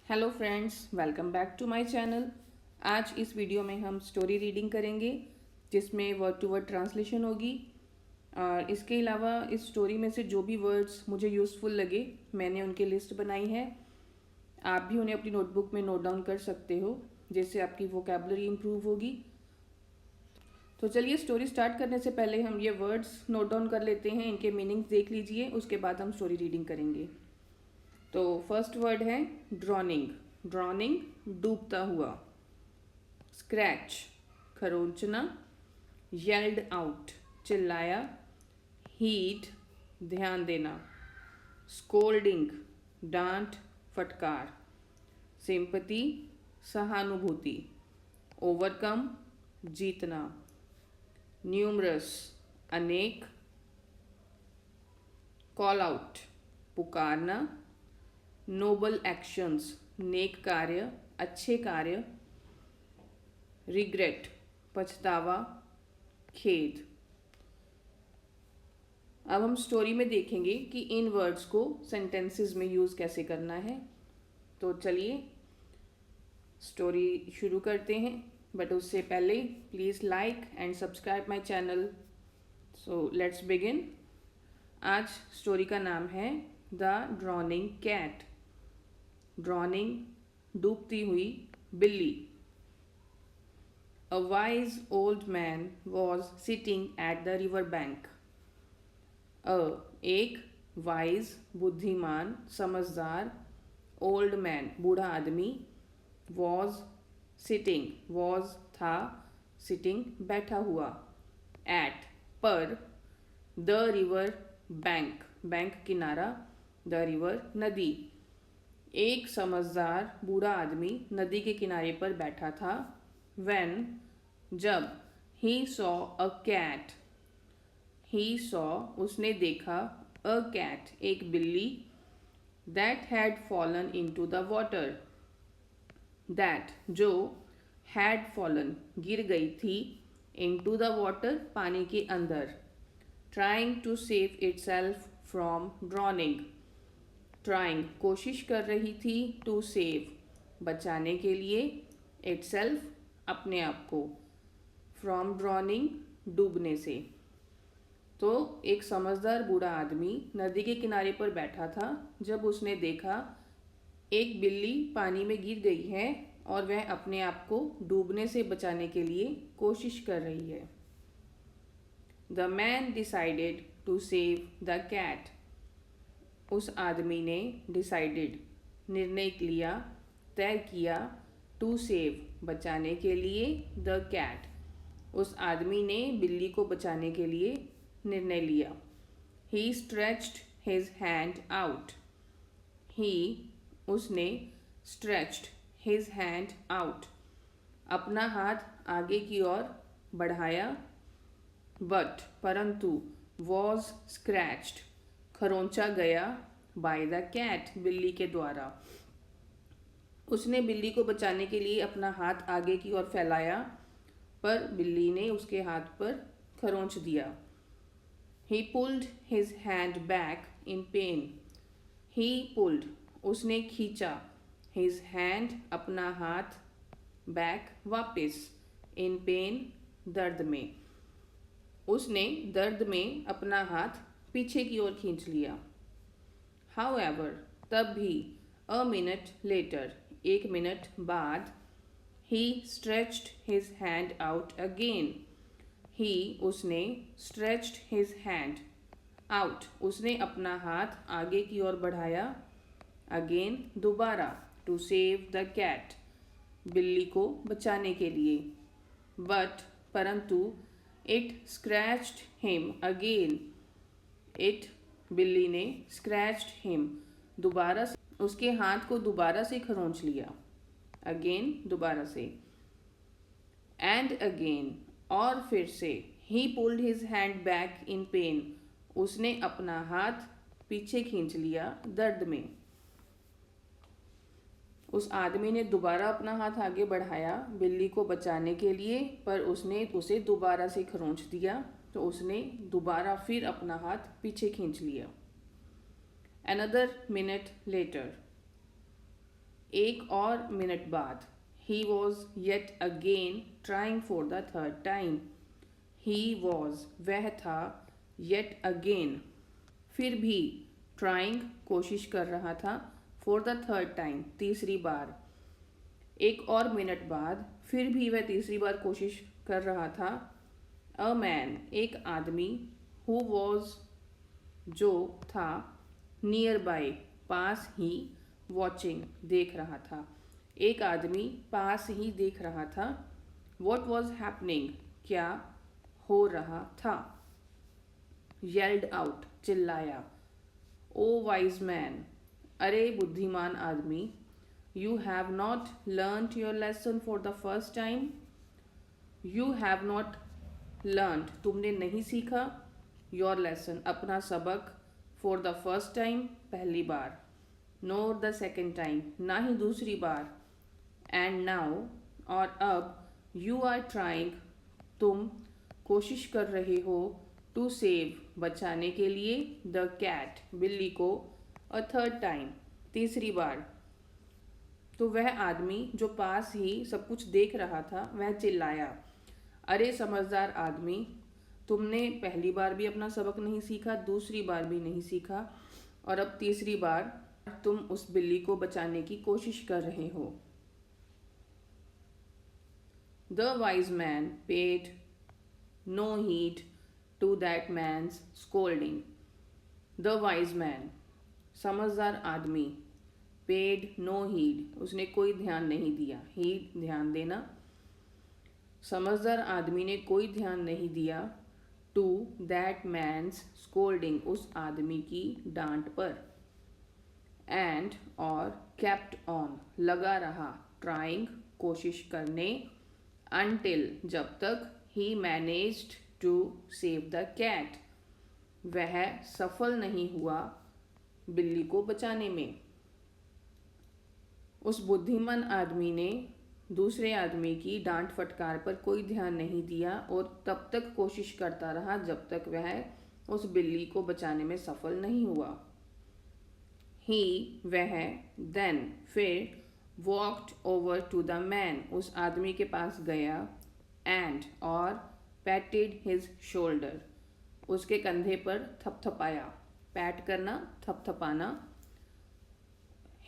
Hello friends, welcome back to my channel. आज इस video में हम स्टोरी रीडिंग करेंगे जिसमें वर्ड टू वर्ड ट्रांसलेशन होगी। और इसके अलावा इस स्टोरी में से जो भी वर्ड्स मुझे यूज़फुल लगे मैंने उनकी लिस्ट बनाई है। आप भी उन्हें अपनी नोटबुक में नोट डाउन कर सकते हो जिससे आपकी वोकैबुलरी इम्प्रूव होगी। तो चलिए स्टोरी स्टार्ट करने से पहले हम ये वर्ड्स नोट डाउन कर लेते हैं, इनके मीनिंग्स देख लीजिए, उसके बाद हम स्टोरी रीडिंग करेंगे। तो फर्स्ट वर्ड है ड्रॉनिंग। ड्रॉनिंग डूबता हुआ। स्क्रैच खरोंचना। येल्ड आउट चिल्लाया। हीट ध्यान देना। स्कोल्डिंग डांट फटकार। सिंपैथी सहानुभूति। ओवरकम जीतना। न्यूमरस अनेक। कॉल आउट पुकारना। नोबल एक्शंस नेक कार्य, अच्छे कार्य। रिग्रेट पछतावा, खेद। अब हम स्टोरी में देखेंगे कि इन वर्ड्स को सेंटेंसेस में यूज़ कैसे करना है। तो चलिए स्टोरी शुरू करते हैं, बट उससे पहले please like and subscribe my channel. So let's begin. आज स्टोरी का नाम है द ड्रॉनिंग कैट। ड्रॉनिंग डूबती हुई बिल्ली। A wise old man was sitting at the river bank. एक वाइज बुद्धिमान समझदार ओल्ड मैन बूढ़ा आदमी was sitting was था sitting बैठा हुआ at पर the river bank बैंक किनारा the river नदी। एक समझदार बूढ़ा आदमी नदी के किनारे पर बैठा था। When जब he saw a cat he saw उसने देखा a cat एक बिल्ली that had fallen into the water that जो had fallen गिर गई थी into the water पानी के अंदर trying to save itself from drowning trying कोशिश कर रही थी to save बचाने के लिए itself अपने आप को फ्रॉम ड्रॉनिंग डूबने से। तो एक समझदार बूढ़ा आदमी नदी के किनारे पर बैठा था जब उसने देखा एक बिल्ली पानी में गिर गई है और वह अपने आप को डूबने से बचाने के लिए कोशिश कर रही है। The man decided to save the cat. उस आदमी ने डिसाइडेड निर्णय लिया, तय किया, टू सेव बचाने के लिए, द कैट उस आदमी ने बिल्ली को बचाने के लिए निर्णय लिया। ही स्ट्रेच्ड हिज हैंड आउट। ही उसने स्ट्रेच्ड हिज हैंड आउट अपना हाथ आगे की ओर बढ़ाया। बट परंतु वॉज स्क्रैच्ड खरोंचा गया बाय द कैट बिल्ली के द्वारा। उसने बिल्ली को बचाने के लिए अपना हाथ आगे की ओर फैलाया पर बिल्ली ने उसके हाथ पर खरोंच दिया। He pulled his hand back in pain. He pulled उसने खींचा his hand अपना हाथ back वापस in pain दर्द में। उसने दर्द में अपना हाथ पीछे की ओर खींच लिया। However तब भी a minute later एक मिनट बाद he stretched his hand out again. He उसने stretched his hand out उसने अपना हाथ आगे की ओर बढ़ाया। Again दोबारा to save the cat बिल्ली को बचाने के लिए। But परंतु it scratched him again. It बिल्ली ने scratched him दोबारा से उसके हाथ को दोबारा से खरोंच लिया। अगेन दोबारा से। एंड अगेन और फिर से। ही pulled his hand back in pen उसने अपना हाथ पीछे खींच लिया दर्द में। उस आदमी ने दोबारा अपना हाथ आगे बढ़ाया बिल्ली को बचाने के लिए, पर उसने उसे दोबारा से खरोंच दिया, तो उसने दोबारा फिर अपना हाथ पीछे खींच लिया। Another minute later एक और मिनट बाद, he was yet again trying for the third time. He was, वह था, yet again, फिर भी, trying, कोशिश कर रहा था, for the third time, तीसरी बार, एक और मिनट बाद, फिर भी वह तीसरी बार कोशिश कर रहा था, a man, एक आदमी, who was, जो था, near by, pass he, watching, देख रहा था, एक आदमी पास ही देख रहा था, वॉट वॉज हैपनिंग, क्या हो रहा था, येल्ड आउट, चिल्लाया, ओ वाइज मैन, अरे बुद्धिमान आदमी, you have not learn your lesson for the first time, you have not learn, तुमने नहीं सीखा, योर लेसन, अपना सबक, फॉर द फर्स्ट टाइम, पहली बार, नोर द सेकेंड टाइम, ना ही दूसरी बार, एंड नाउ, और अब, यू आर ट्राइंग, तुम कोशिश कर रहे हो, टू सेव, बचाने के लिए, द कैट, बिल्ली को, अ थर्ड टाइम, तीसरी बार। तो वह आदमी जो पास ही सब कुछ देख रहा था वह चिल्लाया, अरे समझदार आदमी, तुमने पहली बार भी अपना सबक नहीं सीखा, दूसरी बार भी नहीं सीखा, और अब तीसरी बार तुम उस बिल्ली को बचाने की कोशिश कर रहे हो। The wise man paid no heed to that man's scolding. The wise man, समझदार आदमी, paid no heed, उसने कोई ध्यान नहीं दिया, heed, ध्यान देना, समझदार आदमी ने कोई ध्यान नहीं दिया, to that man's scolding, उस आदमी की डांट पर, and, और, kept on, लगा रहा, trying, कोशिश करने, until, जब तक, he managed to save the cat, वह सफल नहीं हुआ बिल्ली को बचाने में। उस बुद्धिमान आदमी ने दूसरे आदमी की डांट फटकार पर कोई ध्यान नहीं दिया और तब तक कोशिश करता रहा जब तक वह उस बिल्ली को बचाने में सफल नहीं हुआ। ही, वह, then, फिर, walked over to the man, उस आदमी के पास गया, and, और, patted his shoulder, उसके कंधे पर थपथपाया, पैट करना, थपथपाना,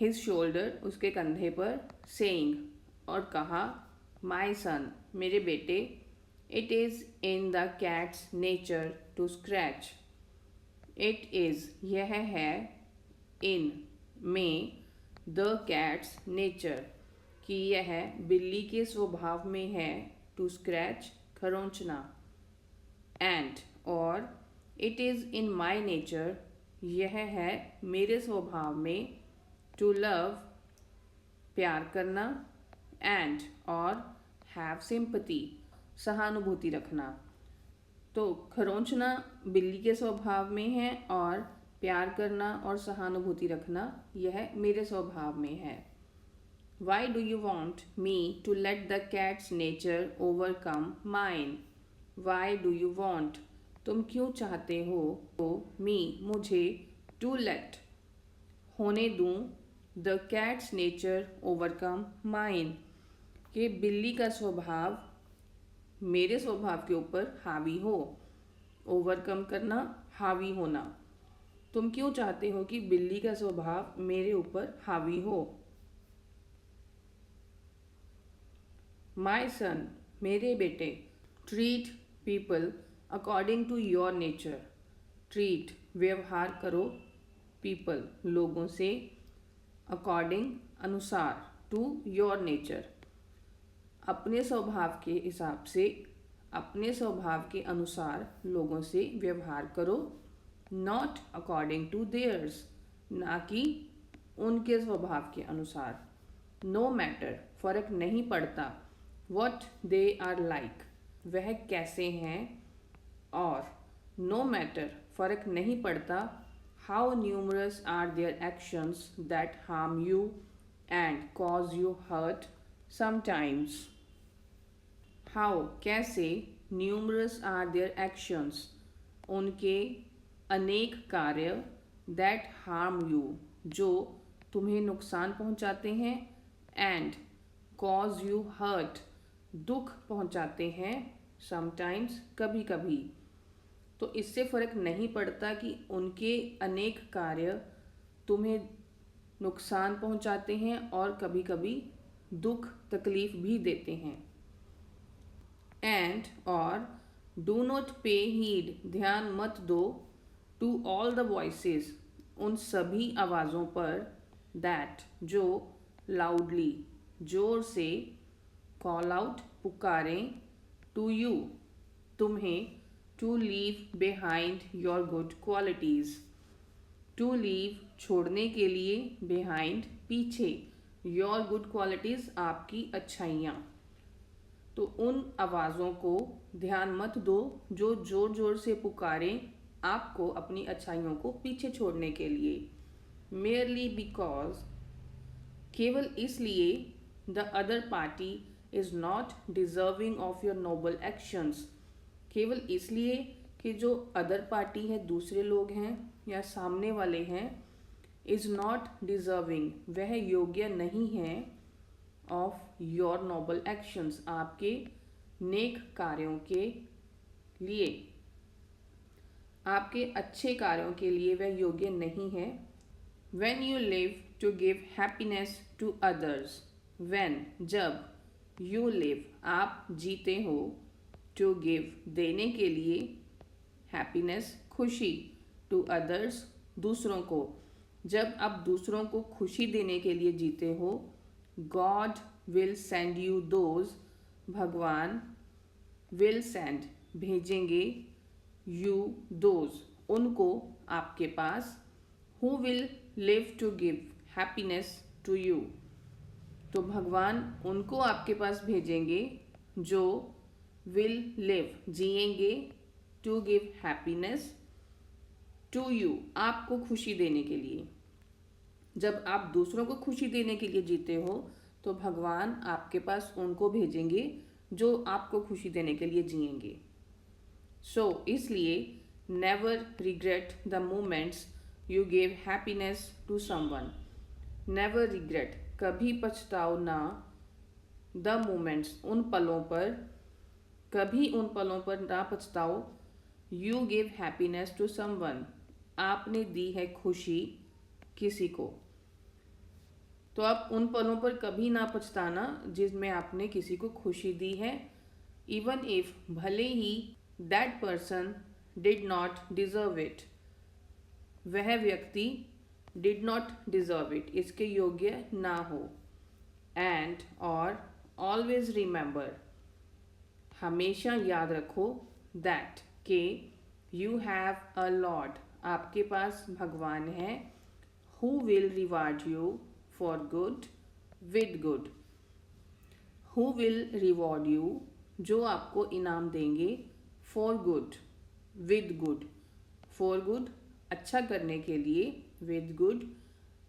his shoulder, उसके कंधे पर, saying, और कहा, my son, मेरे बेटे, it is in the cat's nature to scratch, it is, यह है, in, में, द कैट्स नेचर, कि यह बिल्ली के स्वभाव में है, टू स्क्रैच, खरोंचना, एंड, और, it is in my nature, यह है मेरे स्वभाव में, टू लव, प्यार करना, एंड, और, हैव सिंपैथी, सहानुभूति रखना। तो खरोंचना बिल्ली के स्वभाव में है और प्यार करना और सहानुभूति रखना यह मेरे स्वभाव में है। Why do you want me to let the cat's nature overcome mine? Why do you want? तुम क्यों चाहते हो me, मुझे, to let, होने दूं, the cat's nature overcome mine, कि बिल्ली का स्वभाव मेरे स्वभाव के ऊपर हावी हो। ओवरकम करना, हावी होना। तुम क्यों चाहते हो कि बिल्ली का स्वभाव मेरे ऊपर हावी हो। माई सन, मेरे बेटे, treat people according to your nature, treat, व्यवहार करो, पीपल, लोगों से, अकॉर्डिंग, अनुसार, टू योर नेचर, अपने स्वभाव के हिसाब से, अपने स्वभाव के अनुसार लोगों से व्यवहार करो, नॉट अकॉर्डिंग टू देयर्स, ना कि उनके स्वभाव के अनुसार, नो मैटर, फर्क नहीं पड़ता, वट दे आर लाइक, वह कैसे हैं, और नो मैटर, फर्क नहीं पड़ता, how numerous are their actions that harm you and cause you hurt sometimes, how, कैसे, न्यूमरस आर देयर एक्शंस, उनके अनेक कार्य, दैट हार्म यू, जो तुम्हें नुकसान पहुंचाते हैं, एंड कॉज यू हर्ट, दुख पहुंचाते हैं, समटाइम्स, कभी कभी। तो इससे फर्क नहीं पड़ता कि उनके अनेक कार्य तुम्हें नुकसान पहुंचाते हैं और कभी कभी दुख तकलीफ भी देते हैं। एंड और डू नॉट पे हीड, ध्यान मत दो, टू ऑल द वॉइसेस, उन सभी आवाज़ों पर, दैट, जो लाउडली, जोर से, कॉल आउट, पुकारें, टू यू, तुम्हें, to leave behind your good qualities, to leave, छोड़ने के लिए, बिहाइंड, पीछे, योर गुड क्वालिटीज़, आपकी अच्छाइयाँ। तो उन आवाज़ों को ध्यान मत दो जो जोर जोर से पुकारें आपको अपनी अच्छाइयों को पीछे छोड़ने के लिए। मेयरली बिकॉज, केवल इसलिए, the other party is not deserving of your noble actions, केवल इसलिए कि जो अदर पार्टी है, दूसरे लोग हैं या सामने वाले हैं, इज़ नॉट डिजर्विंग, वह योग्य नहीं है, ऑफ योर नोबल एक्शंस, आपके नेक कार्यों के लिए, आपके अच्छे कार्यों के लिए वह योग्य नहीं है। When you live to give happiness to others, when, जब, you live, आप जीते हो, to give, देने के लिए, happiness, खुशी, to others, दूसरों को, जब आप दूसरों को खुशी देने के लिए जीते हो, God will send you those, भगवान, will send, भेजेंगे, you, those, उनको, आपके पास, who will live to give happiness to you, तो भगवान उनको आपके पास भेजेंगे जो will live, जिएंगे, to give happiness to you, आपको खुशी देने के लिए। जब आप दूसरों को खुशी देने के लिए जीते हो तो भगवान आपके पास उनको भेजेंगे जो आपको खुशी देने के लिए जिएंगे। सो इसलिए never regret the moments you gave happiness to someone, never regret, कभी पछताओ ना, द मोमेंट्स, उन पलों पर, कभी उन पलों पर ना पछताओ, you give happiness to someone, आपने दी है खुशी किसी को। तो आप उन पलों पर कभी ना पछताना जिसमें आपने किसी को खुशी दी है, इवन इफ, भले ही, that person did not deserve it, वह व्यक्ति डिड नॉट डिजर्व इट, इसके योग्य ना हो। एंड और ऑलवेज रिमेंबर, हमेशा याद रखो, दैट, के, यू हैव अ लॉर्ड, आपके पास भगवान है, who will reward you for good with good, who will reward you, जो आपको इनाम देंगे, for good, with good, for good, अच्छा करने के लिए, विद गुड,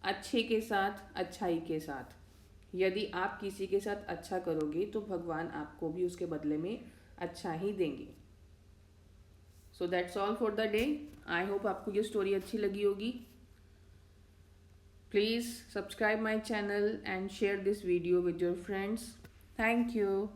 अच्छे के साथ, अच्छाई के साथ। यदि आप किसी के साथ अच्छा करोगे तो भगवान आपको भी उसके बदले में अच्छा ही देंगे। So that's all for the day. I hope आपको ये स्टोरी अच्छी लगी होगी। Please subscribe my channel and share this video with your friends. Thank you.